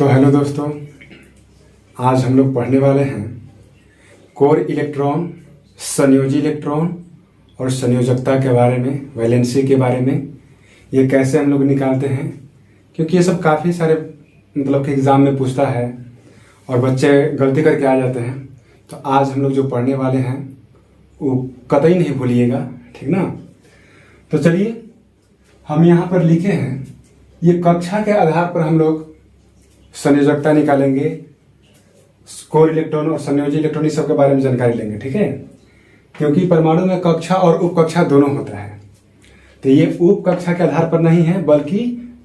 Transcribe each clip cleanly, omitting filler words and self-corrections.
तो हेलो दोस्तों, आज हम लोग पढ़ने वाले हैं कोर इलेक्ट्रॉन, संयोजी इलेक्ट्रॉन और संयोजकता के बारे में, वैलेंसी के बारे में। ये कैसे हम लोग निकालते हैं, क्योंकि ये सब काफ़ी सारे मतलब कि एग्ज़ाम में पूछता है और बच्चे गलती करके आ जाते हैं। तो आज हम लोग जो पढ़ने वाले हैं वो कतई नहीं भूलिएगा, ठीक ना। तो चलिए हम यहाँ पर लिखे हैं, ये कक्षा के आधार पर हम लोग संयोजकता निकालेंगे, कोर इलेक्ट्रॉन और संयोजी इलेक्ट्रॉन इस सब के बारे में जानकारी लेंगे, ठीक है। क्योंकि परमाणु में कक्षा और उप कक्षा दोनों होता है, तो ये उप कक्षा के आधार पर नहीं है बल्कि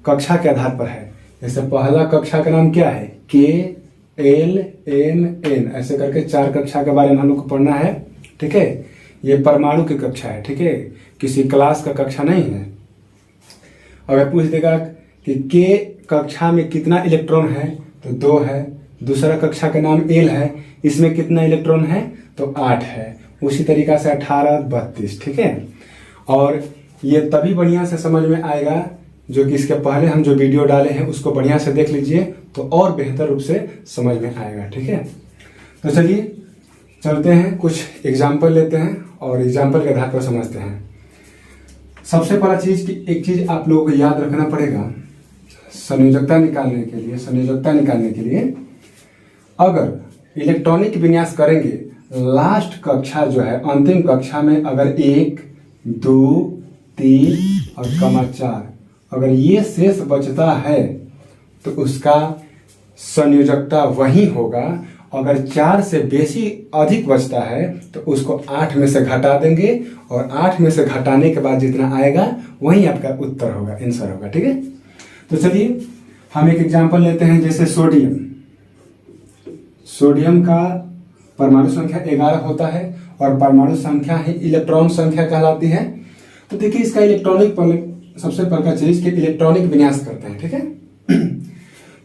कक्षा के आधार पर है। जैसे पहला कक्षा का नाम क्या है, के एल एम एन, ऐसे करके 4 कक्षा के बारे में हम लोग को पढ़ना है, ठीक है। ये परमाणु की कक्षा है, ठीक है, किसी क्लास का कक्षा नहीं है। अगर पूछ देगा कि के कक्षा में कितना इलेक्ट्रॉन है, तो 2 है। दूसरा कक्षा का नाम एल है, इसमें कितना इलेक्ट्रॉन है, तो 8 है। उसी तरीका से 18, 32, ठीक है। और ये तभी बढ़िया से समझ में आएगा जो कि इसके पहले हम जो वीडियो डाले हैं उसको बढ़िया से देख लीजिए, तो और बेहतर रूप से समझ में आएगा, ठीक है। तो चलिए चलते हैं, कुछ एग्जाम्पल लेते हैं और एग्जाम्पल के आधार पर समझते हैं। सबसे पहला चीज की एक चीज आप लोगों को याद रखना पड़ेगा, संयोजकता निकालने के लिए अगर इलेक्ट्रॉनिक विन्यास करेंगे, लास्ट कक्षा जो है अंतिम कक्षा में अगर 1, 2, 3 और 4 अगर ये शेष बचता है तो उसका संयोजकता वही होगा। अगर 4 से बेसी अधिक बचता है तो उसको 8 में से घटा देंगे और 8 में से घटाने के बाद जितना आएगा वही आपका उत्तर होगा, आंसर होगा, ठीक है। तो चलिए हम एक एग्जांपल लेते हैं, जैसे सोडियम का परमाणु संख्या 11 होता है और परमाणु संख्या ही इलेक्ट्रॉन संख्या कहलाती है। तो देखिए इसका इलेक्ट्रॉनिक सबसे पहला चीज के इलेक्ट्रॉनिक विन्यास करते हैं, ठीक है।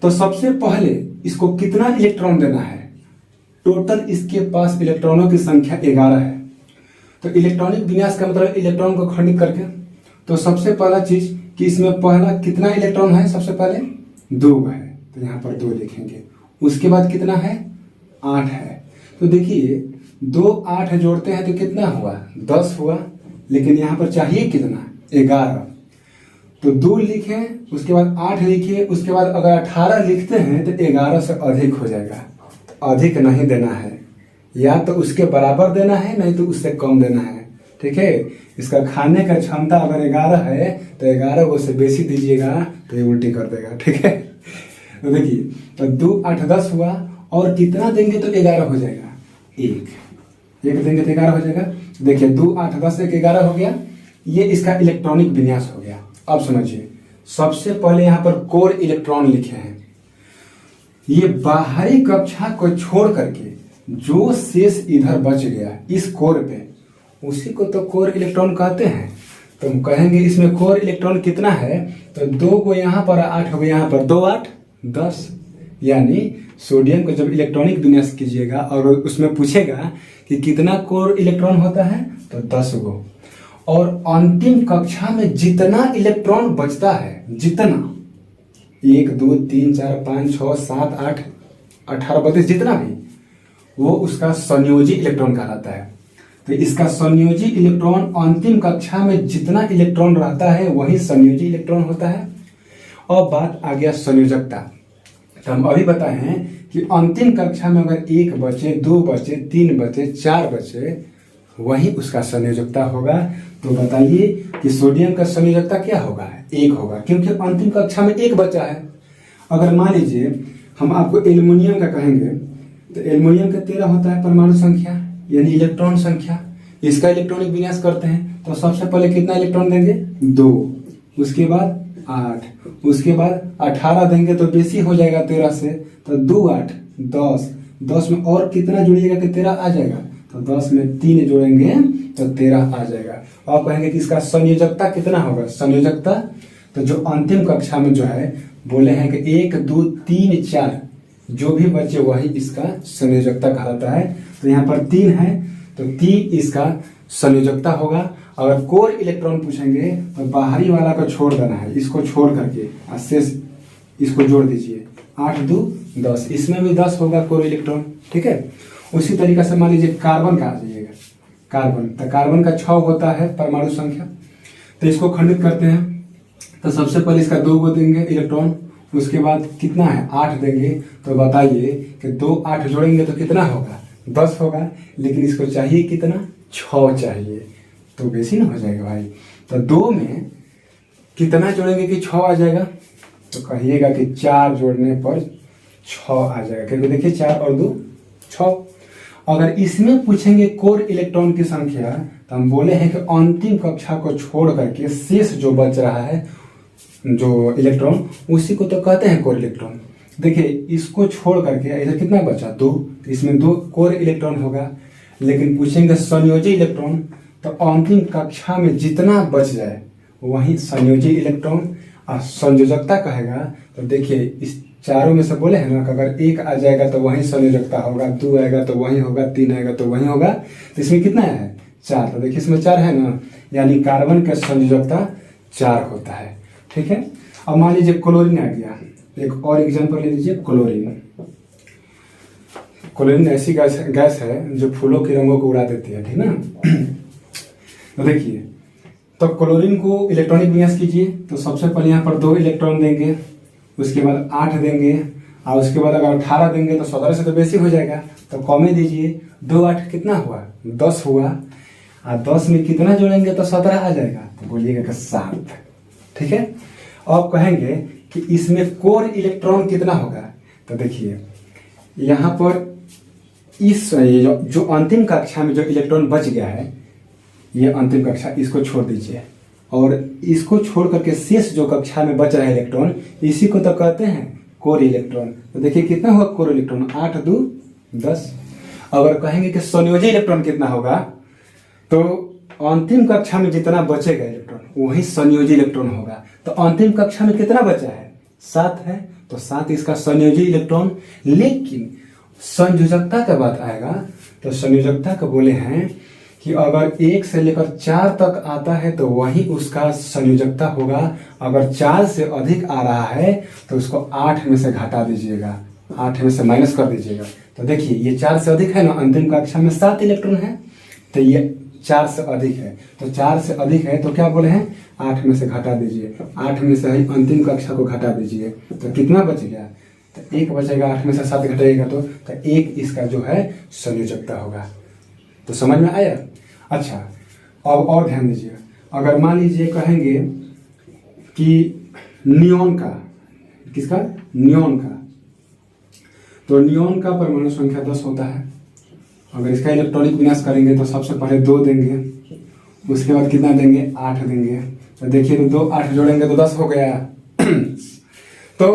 तो सबसे पहले इसको कितना इलेक्ट्रॉन देना है, टोटल इसके पास इलेक्ट्रॉनों की संख्या 11 है। तो इलेक्ट्रॉनिक विन्यास का मतलब इलेक्ट्रॉन को खंडित करके। तो सबसे पहला चीज कि इसमें पहला कितना इलेक्ट्रॉन है, सबसे पहले 2 है, तो यहाँ पर 2 लिखेंगे। उसके बाद कितना है, 8 है। तो देखिए 2 8 जोड़ते हैं तो कितना हुआ, 10 हुआ। लेकिन यहाँ पर चाहिए कितना, 11। तो 2 लिखें, उसके बाद 8 लिखिए, उसके बाद अगर 18 लिखते हैं तो 11 से अधिक हो जाएगा। तो अधिक नहीं देना है, या तो उसके बराबर देना है, नहीं तो उससे कम देना है, ठीक है। इसका खाने का क्षमता अगर 11 है तो 11 को से बेसी दीजिएगा तो ये उल्टी कर देगा, ठीक है। तो देखिए, तो 2 8 10 हुआ, और कितना देंगे तो 11 हो जाएगा, 1 देंगे तो 11 हो जाएगा। देखिए 2 8 10 1 11 हो गया। ये इसका इलेक्ट्रॉनिक विन्यास हो गया। अब समझिए, सबसे पहले यहाँ पर कोर इलेक्ट्रॉन लिखे हैं। ये बाहरी कक्षा को छोड़ करके जो शेष इधर बच गया इस कोर पे, उसी को तो कोर इलेक्ट्रॉन कहते हैं। तो हम कहेंगे इसमें कोर इलेक्ट्रॉन कितना है, तो 2 को यहाँ पर 8 हो गया, यहाँ पर 2 8 10। यानी सोडियम को जब इलेक्ट्रॉनिक विन्यास कीजिएगा और उसमें पूछेगा कि कितना कोर इलेक्ट्रॉन होता है, तो 10 गो। और अंतिम कक्षा में जितना इलेक्ट्रॉन बचता है, जितना 1 2 3 4 5 6 7 8 18 32 जितना भी, वो उसका संयोजी इलेक्ट्रॉन कहलाता है। तो इसका संयोजी इलेक्ट्रॉन अंतिम कक्षा में जितना इलेक्ट्रॉन रहता है वही संयोजी इलेक्ट्रॉन होता है। और बात आ गया संयोजकता। तो हम अभी बताए हैं कि अंतिम कक्षा में अगर 1 बचे, 2 बचे, 3 बचे, 4 बचे, वही उसका संयोजकता होगा। तो बताइए कि सोडियम का संयोजकता क्या होगा, 1 होगा, क्योंकि अंतिम कक्षा में 1 बचा है। अगर मान लीजिए हम आपको एल्युमिनियम का कहेंगे, तो एल्युमिनियम का 13 होता है परमाणु संख्या, यानी इलेक्ट्रॉन संख्या। इसका इलेक्ट्रॉनिक विन्यास करते हैं तो सबसे पहले कितना इलेक्ट्रॉन देंगे, 2, उसके बाद 8, उसके बाद 18 देंगे तो बेसी हो जाएगा 13 से, तो 2 8 10 में और कितना जुड़िएगा कि 13 आ जाएगा, तो 10 में 3 जोड़ेंगे तो 13 आ जाएगा। और कहेंगे कि इसका संयोजकता कितना होगा, संयोजकता तो जो अंतिम कक्षा में जो है बोले हैं कि 1 2 3 4 जो भी बचे वही इसका संयोजकता कहलाता है। तो यहाँ पर 3 है, तो 3 इसका संयोजकता होगा। अगर कोर इलेक्ट्रॉन पूछेंगे तो बाहरी वाला को छोड़ देना है, इसको छोड़ करके शेष इसको जोड़ दीजिए, 8 2 10, इसमें भी 10 होगा कोर इलेक्ट्रॉन, ठीक है। उसी तरीके से मान लीजिए कार्बन का आ जाइएगा, कार्बन, तो कार्बन का 6 होता है परमाणु संख्या। तो इसको खंडित करते हैं, तो सबसे पहले इसका 2 को देंगे इलेक्ट्रॉन, उसके बाद कितना है 8 देंगे। तो बताइए कि 2 8 जोड़ेंगे तो कितना होगा 10 होगा, लेकिन इसको चाहिए कितना 6 चाहिए, तो बेसी ना हो जाएगा भाई। तो 2 में कितना जोड़ेंगे कि 6 आ जाएगा, तो कहिएगा कि 4 जोड़ने पर 6 आ जाएगा, क्योंकि देखिए 4 और 2 6। अगर इसमें पूछेंगे कोर इलेक्ट्रॉन की संख्या, तो हम बोले हैं कि अंतिम कक्षा को छोड़ करके शेष जो बच रहा है जो इलेक्ट्रॉन, उसी को तो कहते हैं कोर इलेक्ट्रॉन। देखिए इसको छोड़ करके इधर कितना बचा 2, तो इसमें 2 कोर इलेक्ट्रॉन होगा। लेकिन पूछेंगे संयोजी इलेक्ट्रॉन, तो अंतिम कक्षा में जितना बच जाए वही संयोजी इलेक्ट्रॉन। और संयोजकता कहेगा, तो देखिए इस चारों में से बोले हैं ना कि अगर 1 आ जाएगा तो वही संयोजकता होगा, 2 आएगा तो वही होगा, 3 आएगा तो वही होगा। तो इसमें कितना है 4, तो देखिए इसमें 4 है ना, यानी कार्बन का संयोजकता 4 होता है, ठीक है। अब मान लीजिए क्लोरीन आ गया, एक और एग्जांपल ले लीजिए क्लोरीन। क्लोरीन ऐसी गैस है जो फूलों के रंगों को उड़ा देती है, ठीक ना। तो देखिए, तो क्लोरीन को इलेक्ट्रॉनिक विन्यास कीजिए, तो सबसे पहले यहाँ पर 2 इलेक्ट्रॉन देंगे, उसके बाद 8 देंगे, और उसके बाद अगर 18 देंगे तो 17 से तो बेसी हो जाएगा, तो कमे दीजिए। 2 8 कितना हुआ 10 हुआ, और 10 में कितना जोड़ेंगे तो 17 आ जाएगा, तो बोलिएगा कि 7, ठीक है। अब कहेंगे कि इसमें कोर इलेक्ट्रॉन कितना होगा, तो देखिए यहाँ पर इस जो अंतिम कक्षा में जो इलेक्ट्रॉन बच गया है, ये अंतिम कक्षा, इसको छोड़ दीजिए, और इसको छोड़ करके शेष जो कक्षा में बच रहा है इलेक्ट्रॉन, इसी को तो कहते हैं कोर इलेक्ट्रॉन। तो देखिए कितना होगा कोर इलेक्ट्रॉन 8 2 10। अगर कहेंगे कि संयोजी इलेक्ट्रॉन कितना होगा, तो अंतिम कक्षा में जितना बचेगा इलेक्ट्रॉन वही संयोजी इलेक्ट्रॉन होगा। तो अंतिम कक्षा में कितना बचा है 7 है, तो 7 इसका संयोजी इलेक्ट्रॉन। लेकिन संयोजकता का बात आएगा, तो संयोजकता का बोले हैं कि अगर 1 से लेकर 4 तक आता है तो वही उसका संयोजकता होगा। अगर 4 से अधिक आ रहा है तो उसको 8 में से घटा दीजिएगा, 8 में से माइनस कर दीजिएगा। तो देखिए ये 4 से अधिक है ना, अंतिम कक्षा में 7 इलेक्ट्रॉन है, तो ये 4 से अधिक है, तो 4 से अधिक है तो क्या बोले हैं 8 में से घटा दीजिए, 8 में से ही अंतिम कक्षा को घटा दीजिए, तो कितना बच गया, तो 1 बचेगा। 8 में से 7 घटाइएगा तो 1 इसका जो है संयोजकता होगा। तो समझ में आया। अच्छा, अब और ध्यान दीजिए, अगर मान लीजिए कहेंगे कि नियोन का, किसका नियोन का, तो नियोन का परमाणु संख्या 10 होता है। अगर इसका इलेक्ट्रॉनिक विन्यास करेंगे तो सबसे पहले 2 देंगे, उसके बाद कितना देंगे 8 देंगे। तो देखिए तो 2 8 जोड़ेंगे तो 10 हो गया। तो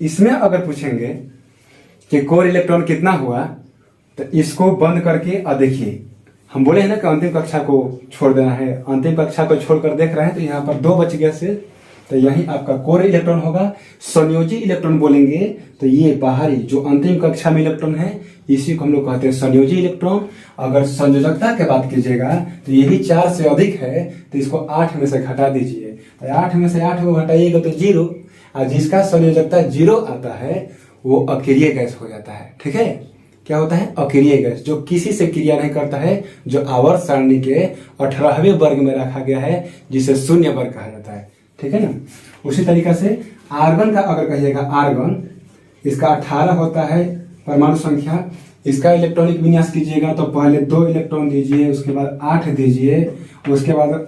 इसमें अगर पूछेंगे कि कोर इलेक्ट्रॉन कितना हुआ, तो इसको बंद करके और देखिए हम बोले हैं ना कि अंतिम कक्षा को छोड़ देना है, अंतिम कक्षा को छोड़कर देख रहे हैं तो यहाँ पर 2 बच गया से, तो यही आपका कोर इलेक्ट्रॉन होगा। संयोजी इलेक्ट्रॉन बोलेंगे तो ये बाहरी जो अंतिम कक्षा में इलेक्ट्रॉन है इसी को हम लोग कहते हैं संयोजी इलेक्ट्रॉन। अगर संयोजकता की बात कीजिएगा तो यही 4 से अधिक है, तो इसको 8 में से घटा दीजिए, तो 8 में से 8 को घटाइएगा तो 0, और जिसका संयोजकता 0 आता है वो अकेरिय गैस हो जाता है, ठीक है। क्या होता है अकेरिय गैस, जो किसी से क्रिया नहीं करता है, जो आवर्त सारणी के 18वें वर्ग में रखा गया है, जिसे शून्य वर्ग कहा जाता है, ठीक है ना। उसी तरीके से आर्गन का अगर कहिएगा, आर्गन इसका 18 होता है परमाणु संख्या। इसका इलेक्ट्रॉनिक विन्यास कीजिएगा तो पहले 2 इलेक्ट्रॉन दीजिए, उसके बाद 8 दीजिए, उसके बाद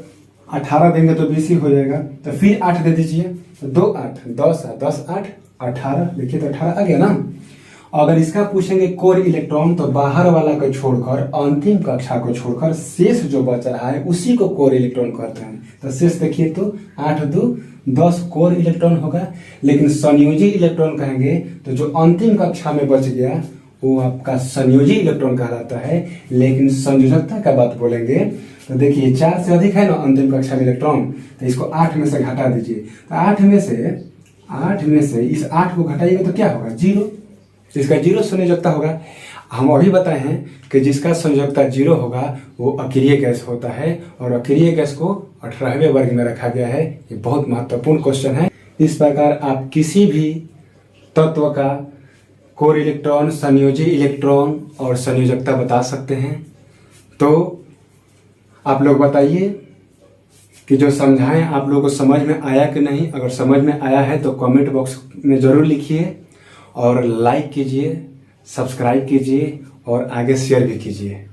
18 देंगे तो 20 ही हो जाएगा, तो फिर 8 दे दीजिए, तो 2 8 10 10 8 18, देखिए तो 18 आ गया ना। अगर इसका पूछेंगे कोर इलेक्ट्रॉन, तो बाहर वाला को छोड़कर, अंतिम कक्षा को छोड़कर शेष जो बच रहा है उसी को कोर इलेक्ट्रॉन कहते हैं। तो शेष देखिए तो 8 2 10 कोर इलेक्ट्रॉन होगा। लेकिन संयोजी इलेक्ट्रॉन कहेंगे तो जो अंतिम कक्षा में बच गया वो आपका संयोजी इलेक्ट्रॉन कहलाता है। लेकिन संयोजकता का बात बोलेंगे तो देखिए 4 से अधिक है ना अंतिम कक्षा में इलेक्ट्रॉन, तो इसको 8 में से घटा दीजिए, तो 8 में से इस 8 को घटाइएगा तो क्या होगा 0, जिसका 0 संयोजकता होगा। हम अभी बताए हैं कि जिसका संयोजकता 0 होगा वो अकेरिय गैस होता है, और अकेरिय गैस को 18वें वर्ग में रखा गया है। ये बहुत महत्वपूर्ण क्वेश्चन है। इस प्रकार आप किसी भी तत्व का, कोर इलेक्ट्रॉन, संयोजी इलेक्ट्रॉन और संयोजकता बता सकते हैं। तो आप लोग बताइए कि जो समझाएं आप लोगों को समझ में आया कि नहीं। अगर समझ में आया है तो कमेंट बॉक्स में ज़रूर लिखिए और लाइक कीजिए, सब्सक्राइब कीजिए और आगे शेयर भी कीजिए।